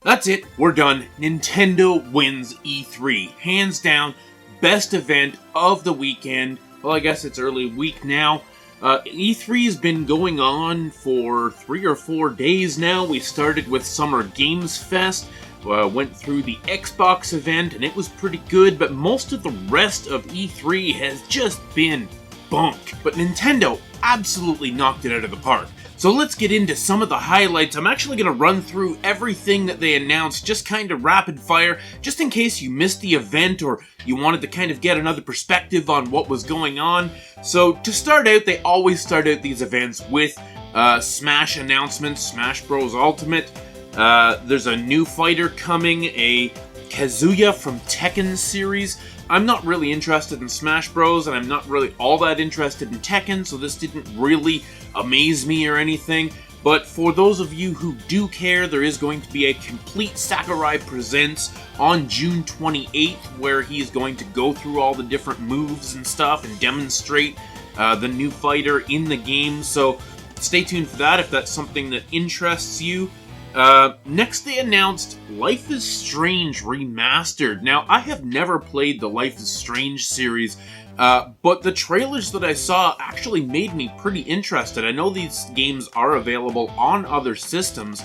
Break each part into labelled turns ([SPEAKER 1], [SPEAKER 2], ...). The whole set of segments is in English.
[SPEAKER 1] That's it, we're done. Nintendo wins E3. Hands down, best event of the weekend. Well, I guess it's early week now. E3 has been going on for 3 or 4 days now. We started with Summer Games Fest, went through the Xbox event, and it was pretty good, but most of the rest of E3 has just been bunk. But Nintendo absolutely knocked it out of the park. So let's get into some of the highlights. I'm actually going to run through everything that they announced, just kind of rapid fire, just in case you missed the event or you wanted to kind of get another perspective on what was going on. So to start out, they always start out these events with Smash announcements, Smash Bros. Ultimate. There's a new fighter coming, a Kazuya from Tekken series. I'm not really interested in Smash Bros, and I'm not really all that interested in Tekken, so this didn't really amaze me or anything. But for those of you who do care, there is going to be a complete Sakurai Presents on June 28th, where he's going to go through all the different moves and stuff and demonstrate the new fighter in the game. So stay tuned for that if that's something that interests you. Next they announced Life is Strange Remastered. Now, I have never played the Life is Strange series, but the trailers that I saw actually made me pretty interested. I know these games are available on other systems,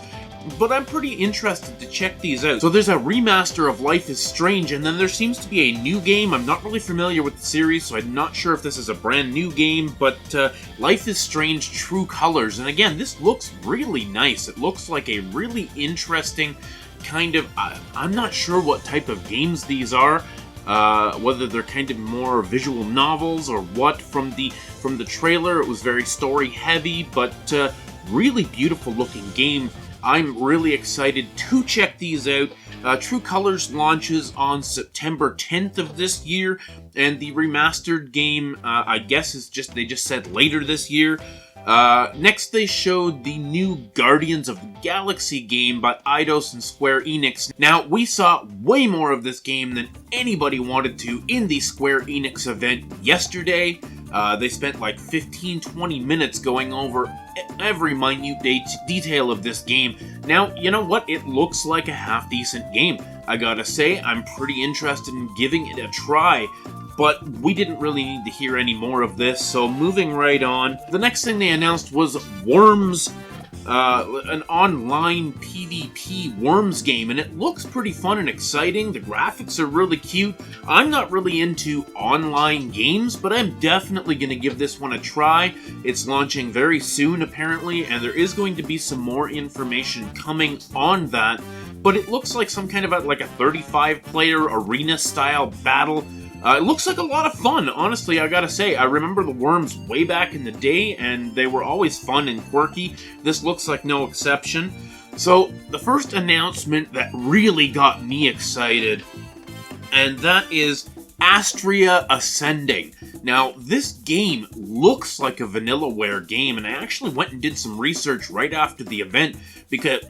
[SPEAKER 1] but I'm pretty interested to check these out. So there's a remaster of Life is Strange, and then there seems to be a new game. I'm not really familiar with the series, so I'm not sure if this is a brand new game, but Life is Strange True Colors. And again, this looks really nice. It looks like a really interesting kind of... I'm not sure what type of games these are, whether they're kind of more visual novels or what. From the trailer, it was very story heavy, but really beautiful looking game. I'm really excited to check these out. True Colors launches on September 10th of this year, and the remastered game, I guess, they just said later this year. Next, they showed the new Guardians of the Galaxy game by Eidos and Square Enix. Now, we saw way more of this game than anybody wanted to in the Square Enix event yesterday. They spent like 15-20 minutes going over every minute detail of this game. Now, you know what? It looks like a half-decent game. I gotta say, I'm pretty interested in giving it a try, but we didn't really need to hear any more of this, so moving right on. The next thing they announced was Worms, an online PvP Worms game, and it looks pretty fun and exciting. The graphics are really cute. I'm not really into online games, but I'm definitely going to give this one a try. It's launching very soon, apparently, and there is going to be some more information coming on that, but it looks like some kind of a 35-player arena-style battle. It looks like a lot of fun, honestly, I gotta say. I remember the Worms way back in the day, and they were always fun and quirky. This looks like no exception. So, the first announcement that really got me excited, and that is Astra Ascending. Now, this game looks like a VanillaWare game, and I actually went and did some research right after the event, because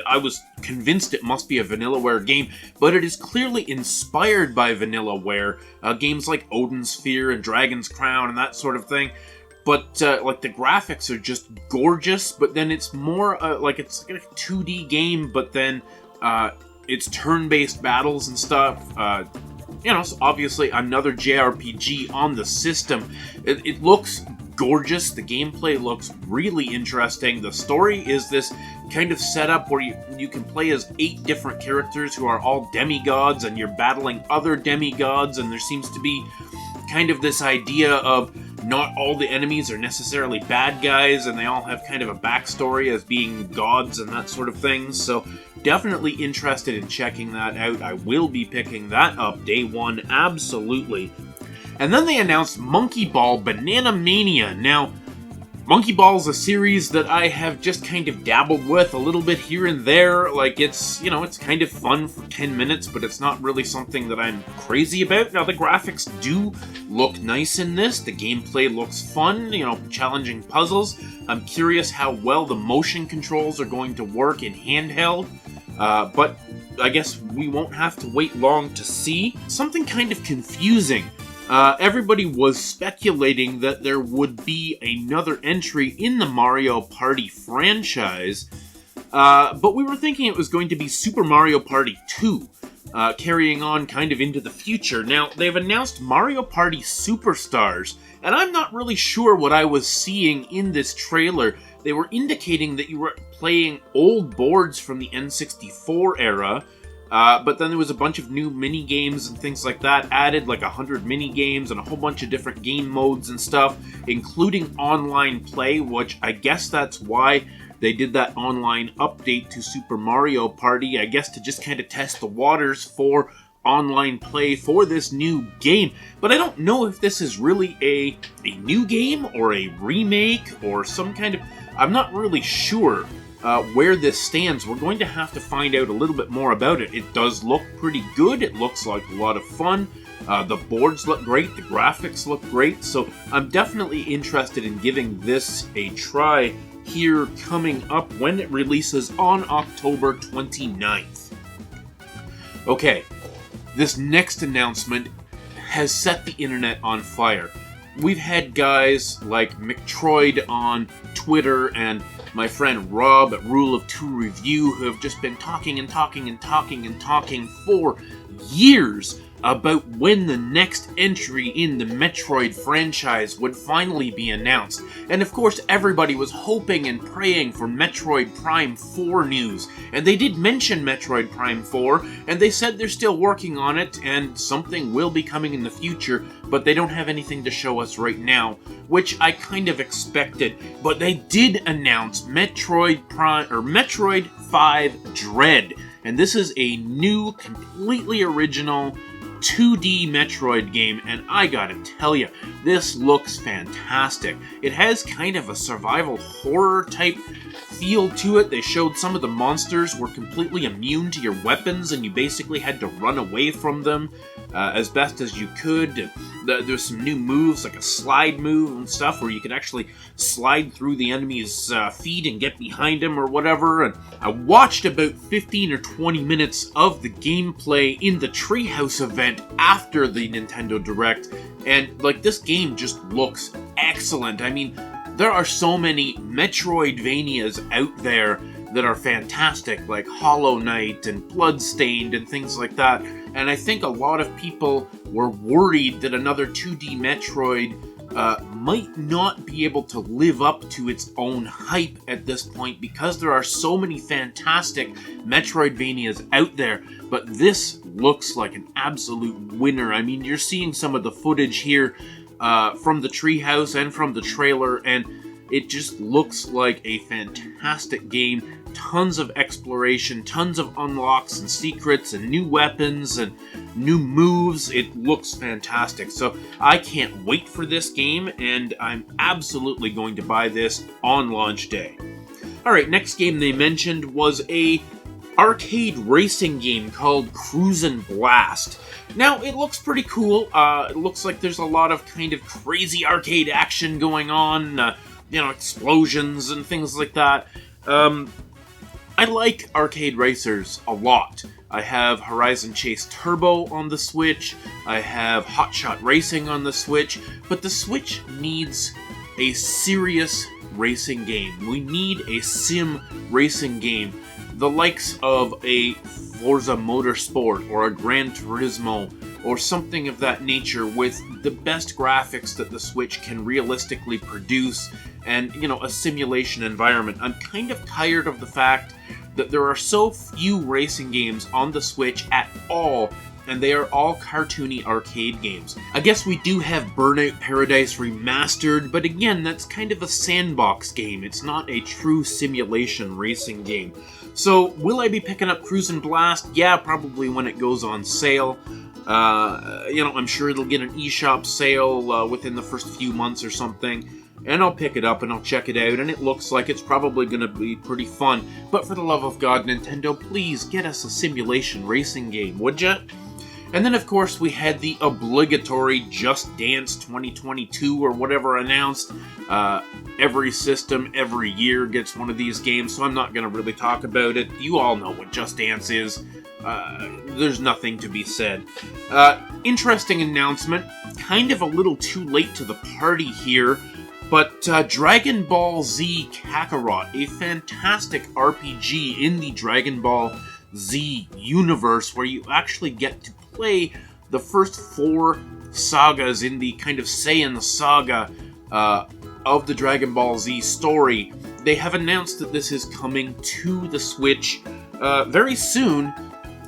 [SPEAKER 1] I was convinced it must be a VanillaWare game, but it is clearly inspired by VanillaWare, games like Odin Sphere and Dragon's Crown and that sort of thing. But, the graphics are just gorgeous, but then it's more, it's like a 2D game, but then, it's turn-based battles and stuff. So obviously another JRPG on the system. It looks gorgeous. The gameplay looks really interesting. The story is this kind of setup where you can play as 8 different characters who are all demigods, and you're battling other demigods, and there seems to be kind of this idea of not all the enemies are necessarily bad guys, and they all have kind of a backstory as being gods and that sort of thing. So definitely interested in checking that out. I will be picking that up day one, absolutely. And then they announced Monkey Ball Banana Mania. Now, Monkey Ball is a series that I have just kind of dabbled with a little bit here and there. It's kind of fun for 10 minutes, but it's not really something that I'm crazy about. Now, the graphics do look nice in this. The gameplay looks fun, challenging puzzles. I'm curious how well the motion controls are going to work in handheld. But I guess we won't have to wait long to see. Something kind of confusing. Everybody was speculating that there would be another entry in the Mario Party franchise, But we were thinking it was going to be Super Mario Party 2, carrying on kind of into the future. Now, they've announced Mario Party Superstars, and I'm not really sure what I was seeing in this trailer. They were indicating that you were playing old boards from the N64 era, but then there was a bunch of new mini-games and things like that added, like 100 mini-games and a whole bunch of different game modes and stuff, including online play, which I guess that's why they did that online update to Super Mario Party, I guess to just kind of test the waters for online play for this new game. But I don't know if this is really a new game or a remake or some kind of... I'm not really sure where this stands. We're going to have to find out a little bit more about it. It does look pretty good. It looks like a lot of fun. The boards look great. The graphics look great. So I'm definitely interested in giving this a try here coming up when it releases on October 29th. Okay, this next announcement has set the internet on fire. We've had guys like Metroid on Twitter and my friend Rob at Rule of Two Review who have just been talking for years about when the next entry in the Metroid franchise would finally be announced. And of course, everybody was hoping and praying for Metroid Prime 4 news. And they did mention Metroid Prime 4, and they said they're still working on it, and something will be coming in the future, but they don't have anything to show us right now, which I kind of expected. But they did announce Metroid 5 Dread. And this is a new, completely original 2D Metroid game, and I gotta tell you, this looks fantastic. It has kind of a survival horror type feel to it. They showed some of the monsters were completely immune to your weapons, and you basically had to run away from them as best as you could. There's some new moves, like a slide move and stuff, where you could actually slide through the enemy's feet and get behind him or whatever. And I watched about 15 or 20 minutes of the gameplay in the Treehouse event after the Nintendo Direct, and like, this game just looks excellent. I mean, there are so many Metroidvanias out there that are fantastic, like Hollow Knight and Bloodstained and things like that. And I think a lot of people were worried that another 2D Metroid might not be able to live up to its own hype at this point, because there are so many fantastic Metroidvanias out there. But this looks like an absolute winner. I mean, you're seeing some of the footage here from the Treehouse and from the trailer, and it just looks like a fantastic game. Tons of exploration, tons of unlocks and secrets and new weapons and new moves. It looks fantastic. So I can't wait for this game, and I'm absolutely going to buy this on launch day. Alright, next game they mentioned was a arcade racing game called Cruisin' Blast. Now, it looks pretty cool. It looks like there's a lot of kind of crazy arcade action going on, explosions and things like that. I like arcade racers a lot. I have Horizon Chase Turbo on the Switch, I have Hot Shot Racing on the Switch, but the Switch needs a serious racing game. We need a sim racing game, the likes of a Forza Motorsport or a Gran Turismo or something of that nature, with the best graphics that the Switch can realistically produce and, a simulation environment. I'm kind of tired of the fact that there are so few racing games on the Switch at all, and they are all cartoony arcade games. I guess we do have Burnout Paradise Remastered, but again, that's kind of a sandbox game. It's not a true simulation racing game. So, will I be picking up Cruisin' Blast? Yeah, probably when it goes on sale. I'm sure it'll get an eShop sale within the first few months or something, and I'll pick it up and I'll check it out, and it looks like it's probably going to be pretty fun. But for the love of God, Nintendo, please get us a simulation racing game, would ya? And then, of course, we had the obligatory Just Dance 2022 or whatever announced. Every system, every year gets one of these games, so I'm not going to really talk about it. You all know what Just Dance is. There's nothing to be said. Interesting announcement. Kind of a little too late to the party here, But Dragon Ball Z Kakarot, a fantastic RPG in the Dragon Ball Z universe where you actually get to play the first 4 sagas in the kind of Saiyan saga of the Dragon Ball Z story. They have announced that this is coming to the Switch very soon.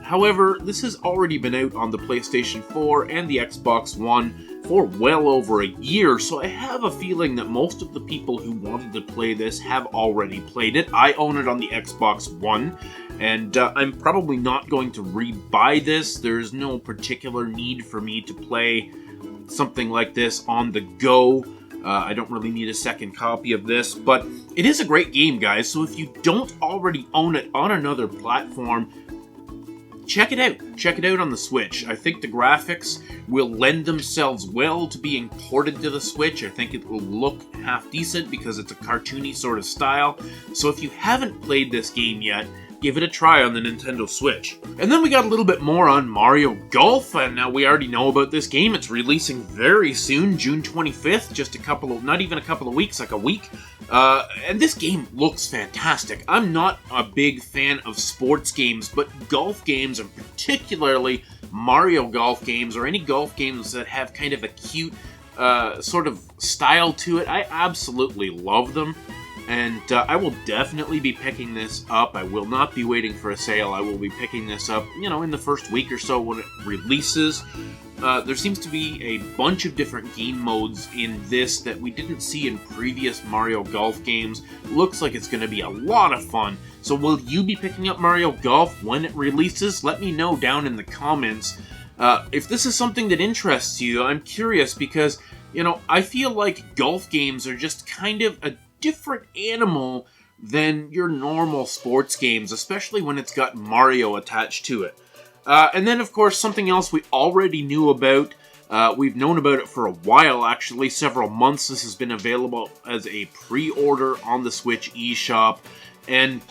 [SPEAKER 1] However, this has already been out on the PlayStation 4 and the Xbox One for well over a year, so I have a feeling that most of the people who wanted to play this have already played it. I own it on the Xbox One, and I'm probably not going to re-buy this. There's no particular need for me to play something like this on the go. I don't really need a second copy of this, but it is a great game, guys, so if you don't already own it on another platform, check it out. Check it out on the Switch. I think the graphics will lend themselves well to being ported to the Switch. I think it will look half decent because it's a cartoony sort of style. So if you haven't played this game yet, give it a try on the Nintendo Switch. And then we got a little bit more on Mario Golf, and now we already know about this game. It's releasing very soon, June 25th, just not even a couple of weeks, like a week. And this game looks fantastic. I'm not a big fan of sports games, but golf games, and particularly Mario Golf games, or any golf games that have kind of a cute sort of style to it, I absolutely love them. And I will definitely be picking this up. I will not be waiting for a sale. I will be picking this up, in the first week or so when it releases. There seems to be a bunch of different game modes in this that we didn't see in previous Mario Golf games. Looks like it's going to be a lot of fun. So will you be picking up Mario Golf when it releases? Let me know down in the comments. If this is something that interests you, I'm curious because, I feel like golf games are just kind of a different animal than your normal sports games, especially when it's got Mario attached to it. And then, of course, something else we already knew about. We've known about it for a while, actually, several months. This has been available as a pre-order on the Switch eShop, and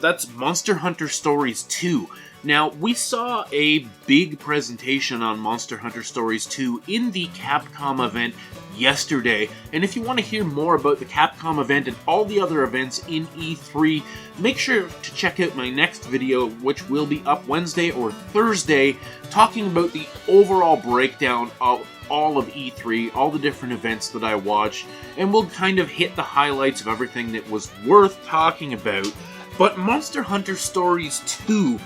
[SPEAKER 1] that's Monster Hunter Stories 2. Now, we saw a big presentation on Monster Hunter Stories 2 in the Capcom event yesterday, and if you want to hear more about the Capcom event and all the other events in E3, make sure to check out my next video, which will be up Wednesday or Thursday, talking about the overall breakdown of all of E3, all the different events that I watched, and we'll kind of hit the highlights of everything that was worth talking about. But Monster Hunter Stories 2,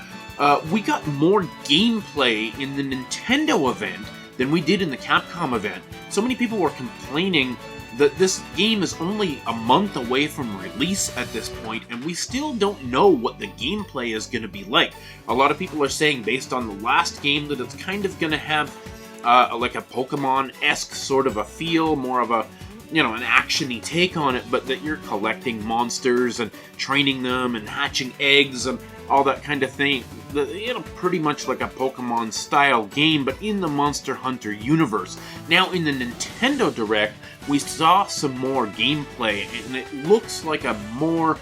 [SPEAKER 1] we got more gameplay in the Nintendo event than we did in the Capcom event. So many people were complaining that this game is only a month away from release at this point, and we still don't know what the gameplay is going to be like. A lot of people are saying, based on the last game, that it's kind of going to have like a Pokemon-esque sort of a feel, more of a, an action-y take on it, but that you're collecting monsters and training them and hatching eggs and all that kind of thing. Pretty much like a Pokemon-style game, but in the Monster Hunter universe. Now, in the Nintendo Direct, we saw some more gameplay, and it looks like a more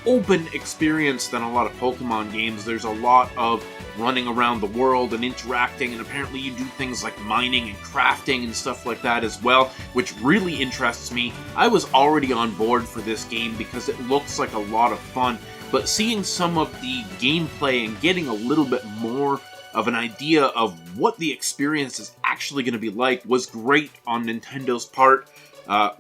[SPEAKER 1] open experience than a lot of Pokemon games. There's a lot of running around the world and interacting, and apparently you do things like mining and crafting and stuff like that as well, which really interests me. I was already on board for this game because it looks like a lot of fun, but seeing some of the gameplay and getting a little bit more of an idea of what the experience is actually going to be like was great on Nintendo's part.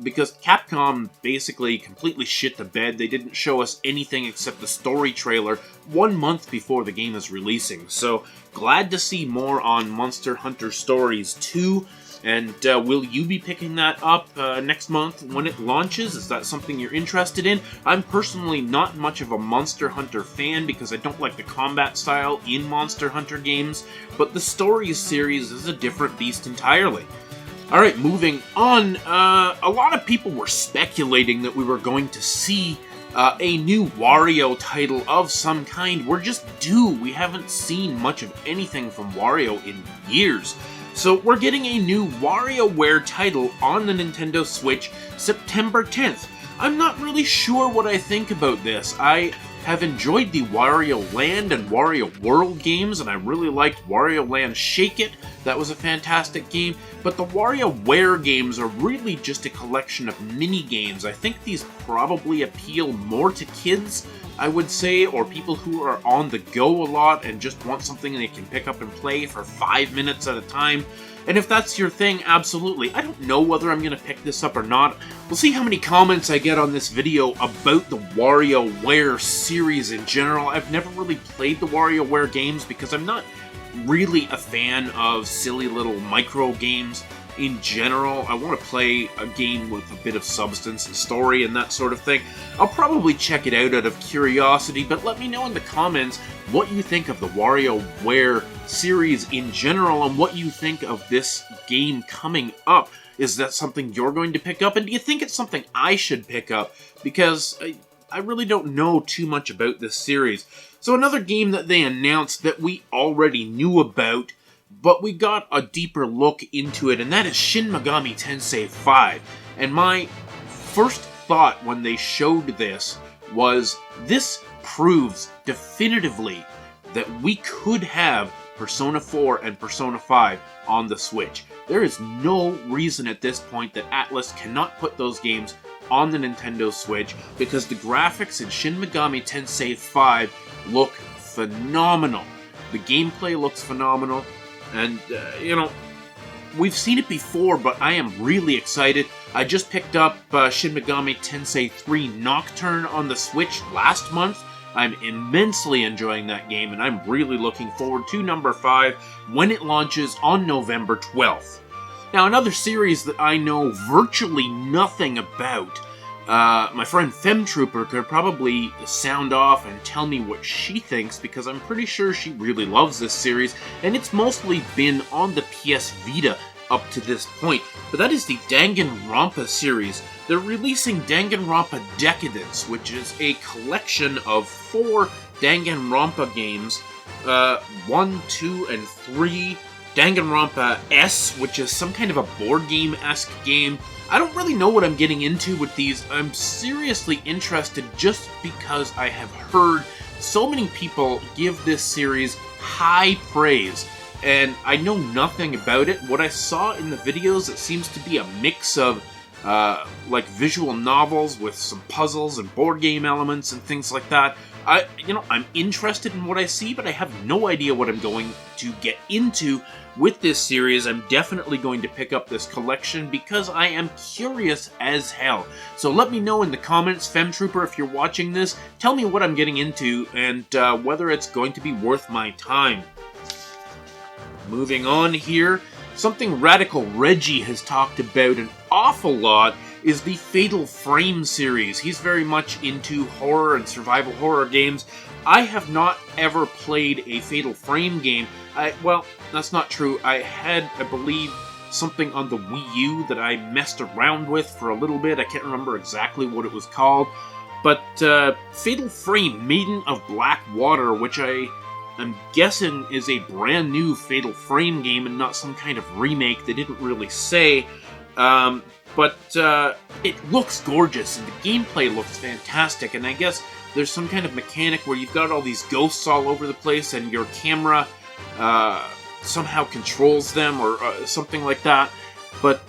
[SPEAKER 1] Because Capcom basically completely shit the bed. They didn't show us anything except the story trailer 1 month before the game is releasing. So, glad to see more on Monster Hunter Stories 2. And will you be picking that up next month when it launches? Is that something you're interested in? I'm personally not much of a Monster Hunter fan because I don't like the combat style in Monster Hunter games. But the Stories series is a different beast entirely. Alright, moving on, a lot of people were speculating that we were going to see a new Wario title of some kind. We're just due. We haven't seen much of anything from Wario in years. So we're getting a new WarioWare title on the Nintendo Switch September 10th. I'm not really sure what I think about this. I have enjoyed the Wario Land and Wario World games, and I really liked Wario Land Shake It. That was a fantastic game, but the WarioWare games are really just a collection of mini games. I think these probably appeal more to kids, I would say, or people who are on the go a lot and just want something they can pick up and play for 5 minutes at a time. And if that's your thing, absolutely. I don't know whether I'm going to pick this up or not. We'll see how many comments I get on this video about the WarioWare series in general. I've never really played the WarioWare games because I'm not really a fan of silly little micro games in general. I want to play a game with a bit of substance and story and that sort of thing. I'll probably check it out of curiosity, but let me know in the comments what you think of the WarioWare series in general and what you think of this game coming up. Is that something you're going to pick up? And do you think it's something I should pick up? Because I really don't know too much about this series. So another game that they announced that we already knew about, but we got a deeper look into it, and that is Shin Megami Tensei 5. And my first thought when they showed this was, this proves definitively that we could have Persona 4 and Persona 5 on the Switch. There is no reason at this point that Atlus cannot put those games on the Nintendo Switch, because the graphics in Shin Megami Tensei 5 look phenomenal. The gameplay looks phenomenal, and, we've seen it before, but I am really excited. I just picked up Shin Megami Tensei 3 Nocturne on the Switch last month. I'm immensely enjoying that game, and I'm really looking forward to number 5 when it launches on November 12th. Now, another series that I know virtually nothing about, my friend FemTrooper could probably sound off and tell me what she thinks, because I'm pretty sure she really loves this series, and it's mostly been on the PS Vita up to this point. But that is the Danganronpa series. They're releasing Danganronpa Decadence, which is a collection of 4 Danganronpa games, 1, 2, and 3. Danganronpa S, which is some kind of a board game-esque game. I don't really know what I'm getting into with these. I'm seriously interested just because I have heard so many people give this series high praise, and I know nothing about it. What I saw in the videos, it seems to be a mix of like visual novels with some puzzles and board game elements and things like that. I'm interested in what I see, but I have no idea what I'm going to get into with this series. I'm definitely going to pick up this collection because I am curious as hell. So let me know in the comments, FemTrooper, if you're watching this, tell me what I'm getting into and whether it's going to be worth my time. Moving on here, something Radical Reggie has talked about an awful lot is the Fatal Frame series. He's very much into horror and survival horror games. I have not ever played a Fatal Frame game. Well, that's not true. I had, I believe, something on the Wii U that I messed around with for a little bit. I can't remember exactly what it was called. But Fatal Frame, Maiden of Black Water, which I'm guessing is a brand new Fatal Frame game and not some kind of remake. They didn't really say. But it looks gorgeous, and the gameplay looks fantastic, and I guess there's some kind of mechanic where you've got all these ghosts all over the place, and your camera somehow controls them, or something like that. But,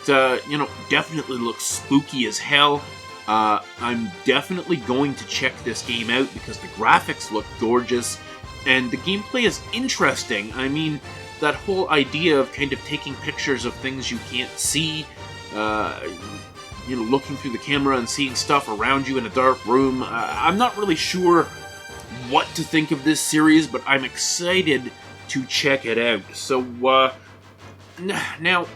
[SPEAKER 1] definitely looks spooky as hell. I'm definitely going to check this game out, because the graphics look gorgeous, and the gameplay is interesting. I mean, that whole idea of kind of taking pictures of things you can't see, looking through the camera and seeing stuff around you in a dark room. I'm not really sure what to think of this series, but I'm excited to check it out. So, now,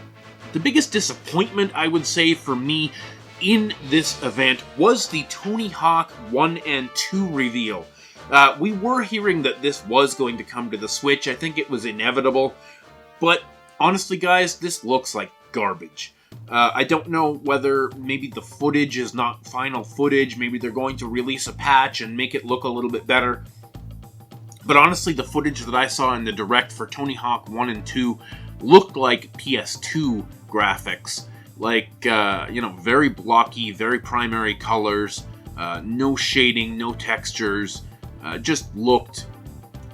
[SPEAKER 1] the biggest disappointment, I would say, for me in this event was the Tony Hawk 1 and 2 reveal. We were hearing that this was going to come to the Switch. I think it was inevitable. But, honestly, guys, this looks like garbage. I don't know whether maybe the footage is not final footage. Maybe they're going to release a patch and make it look a little bit better. But honestly, the footage that I saw in the Direct for Tony Hawk 1 and 2 looked like PS2 graphics. Like, very blocky, very primary colors, no shading, no textures. Just looked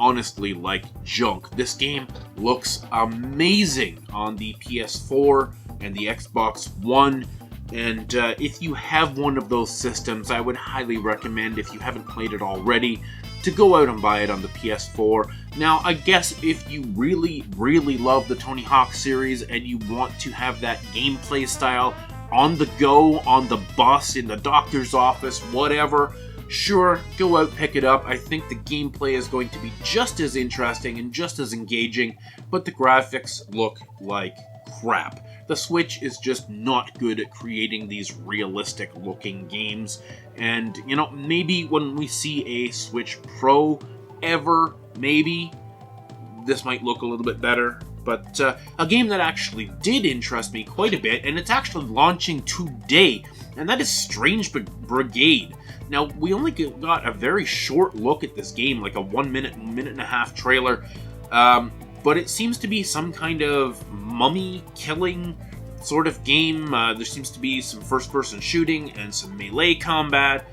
[SPEAKER 1] honestly like junk. This game looks amazing on the PS4 and the Xbox One. And if you have one of those systems, I would highly recommend, if you haven't played it already, to go out and buy it on the PS4. Now, I guess if you really, really love the Tony Hawk series and you want to have that gameplay style on the go, on the bus, in the doctor's office, whatever, sure, go out, pick it up. I think the gameplay is going to be just as interesting and just as engaging, but the graphics look like crap. The Switch is just not good at creating these realistic looking games, and you know, maybe when we see a Switch Pro ever, maybe this might look a little bit better. But a game that actually did interest me quite a bit, and it's actually launching today, and that is Strange Brigade. Now, we only got a very short look at this game, like a 1 minute and a half trailer, but it seems to be some kind of mummy killing sort of game. There seems to be some first-person shooting and some melee combat.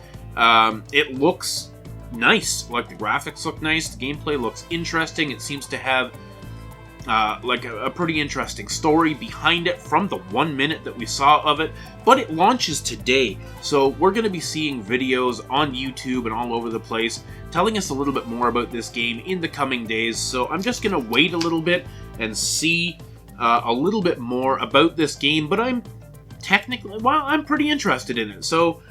[SPEAKER 1] It looks nice. Like, the graphics look nice, the gameplay looks interesting. It seems to have like a pretty interesting story behind it from the 1 minute that we saw of it, but it launches today, so we're going to be seeing videos on YouTube and all over the place telling us a little bit more about this game in the coming days. So I'm just going to wait a little bit and see a little bit more about this game, but I'm pretty interested in it. So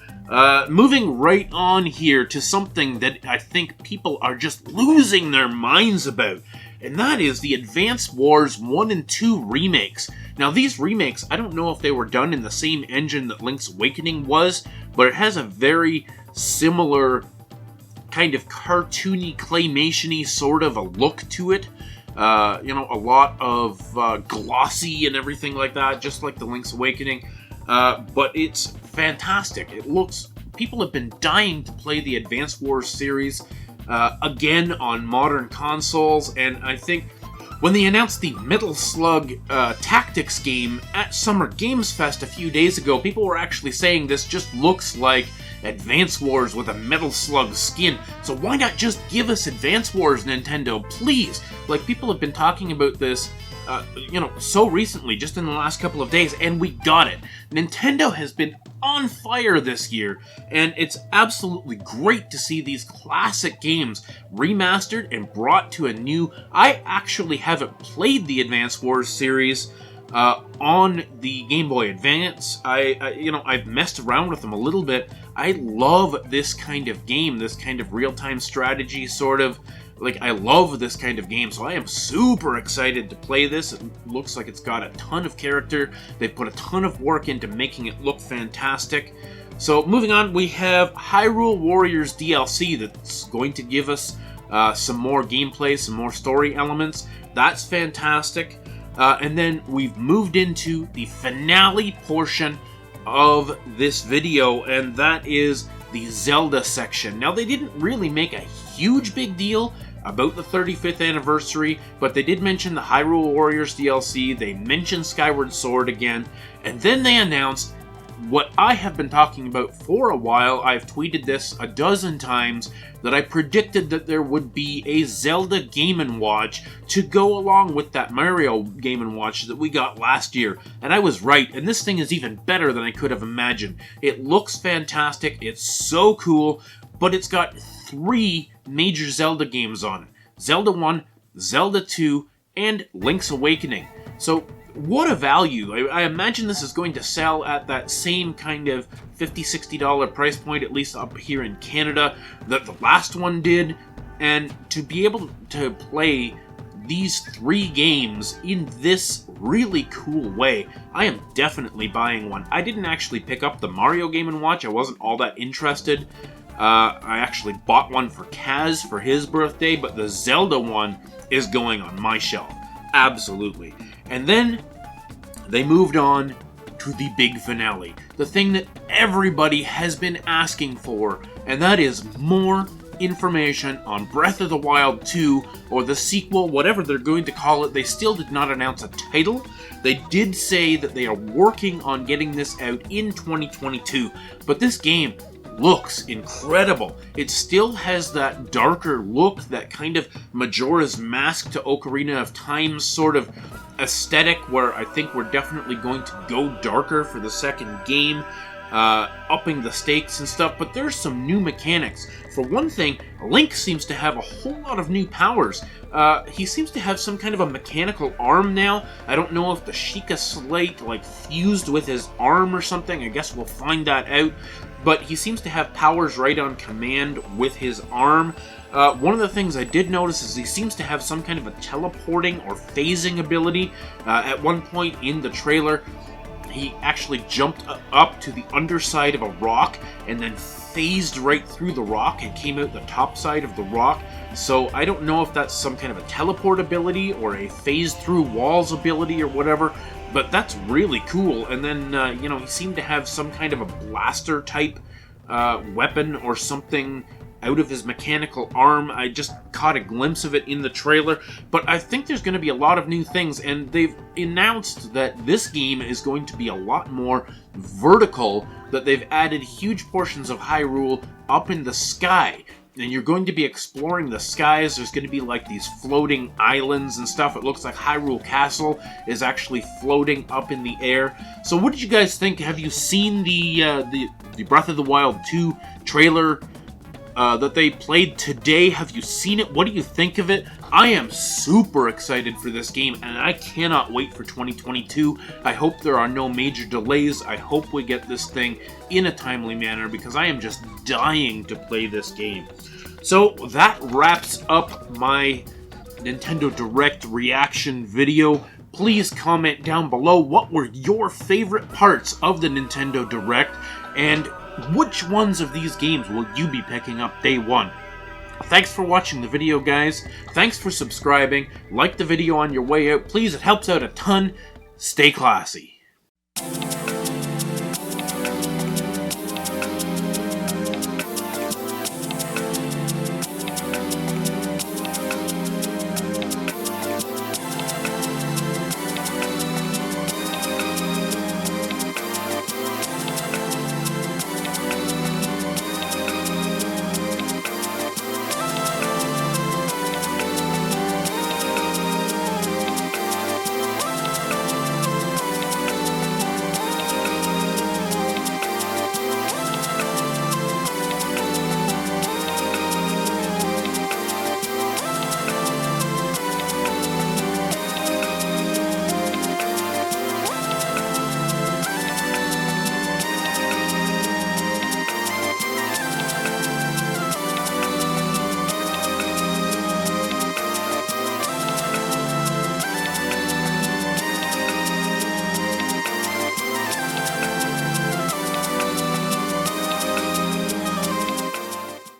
[SPEAKER 1] moving right on here to something that I think people are just losing their minds about, and that is the Advance Wars 1 and 2 remakes. Now, these remakes, I don't know if they were done in the same engine that Link's Awakening was, but it has a very similar kind of cartoony, claymation-y sort of a look to it. You know, a lot of glossy and everything like that, just like the Link's Awakening. But it's fantastic. It looks... People have been dying to play the Advance Wars series again on modern consoles, and I think when they announced the Metal Slug Tactics game at Summer Games Fest a few days ago, people were actually saying this just looks like Advance Wars with a Metal Slug skin. So why not just give us Advance Wars, Nintendo, please? Like, people have been talking about this you know, so recently, just in the last couple of days, and we got it. Nintendo has been on fire this year, and it's absolutely great to see these classic games remastered and brought to a new... I actually haven't played the Advance Wars series on the Game Boy Advance. You know, I've messed around with them a little bit. I love this kind of game, this kind of real-time strategy sort of... Like, I love this kind of game, so I am super excited to play this. It looks like it's got a ton of character. They've put a ton of work into making it look fantastic. So, moving on, we have Hyrule Warriors DLC that's going to give us some more gameplay, some more story elements. That's fantastic. And then we've moved into the finale portion of this video, and that is the Zelda section. Now, they didn't really make a huge big deal about the 35th anniversary, but they did mention the Hyrule Warriors DLC, they mentioned Skyward Sword again, and then they announced what I have been talking about for a while. I've tweeted this a dozen times, that I predicted that there would be a Zelda Game & Watch to go along with that Mario Game & Watch that we got last year. And I was right, and this thing is even better than I could have imagined. It looks fantastic, it's so cool, but it's got 3 major Zelda games on it. Zelda 1, Zelda 2, and Link's Awakening. So, what a value. I imagine this is going to sell at that same kind of $50, $60 price point, at least up here in Canada, that the last one did. And to be able to play these 3 games in this really cool way, I am definitely buying one. I didn't actually pick up the Mario Game & Watch. I wasn't all that interested. I actually bought one for Kaz for his birthday, but the Zelda one is going on my shelf. Absolutely. And then they moved on to the big finale. The thing that everybody has been asking for, and that is more information on Breath of the Wild 2, or the sequel, whatever they're going to call it. They still did not announce a title. They did say that they are working on getting this out in 2022, but this game looks incredible. It still has that darker look, that kind of Majora's Mask to Ocarina of Time sort of aesthetic, where I think we're definitely going to go darker for the second game, upping the stakes and stuff, but there's some new mechanics. For one thing, Link seems to have a whole lot of new powers. He seems to have some kind of a mechanical arm now. I don't know if the Sheikah Slate, like, fused with his arm or something. I guess we'll find that out. But he seems to have powers right on command with his arm. One of the things I did notice is he seems to have some kind of a teleporting or phasing ability. At one point in the trailer, he actually jumped up to the underside of a rock and then phased right through the rock and came out the top side of the rock. So I don't know if that's some kind of a teleport ability or a phase through walls ability or whatever, but that's really cool. And then, you know, he seemed to have some kind of a blaster type weapon or something out of his mechanical arm. I just caught a glimpse of it in the trailer, but I think there's going to be a lot of new things, and they've announced that this game is going to be a lot more vertical, that they've added huge portions of Hyrule up in the sky, and you're going to be exploring the skies. There's going to be like these floating islands and stuff. It looks like Hyrule Castle is actually floating up in the air. So what did you guys think? Have you seen the Breath of the Wild 2 trailer that they played today? Have you seen it? What do you think of it? I am super excited for this game, and I cannot wait for 2022. I hope there are no major delays. I hope we get this thing in a timely manner, because I am just dying to play this game. So that wraps up my Nintendo Direct reaction video. Please comment down below what were your favorite parts of the Nintendo Direct, and which ones of these games will you be picking up day one? Thanks for watching the video, guys. Thanks for subscribing. Like the video on your way out. Please, it helps out a ton. Stay classy.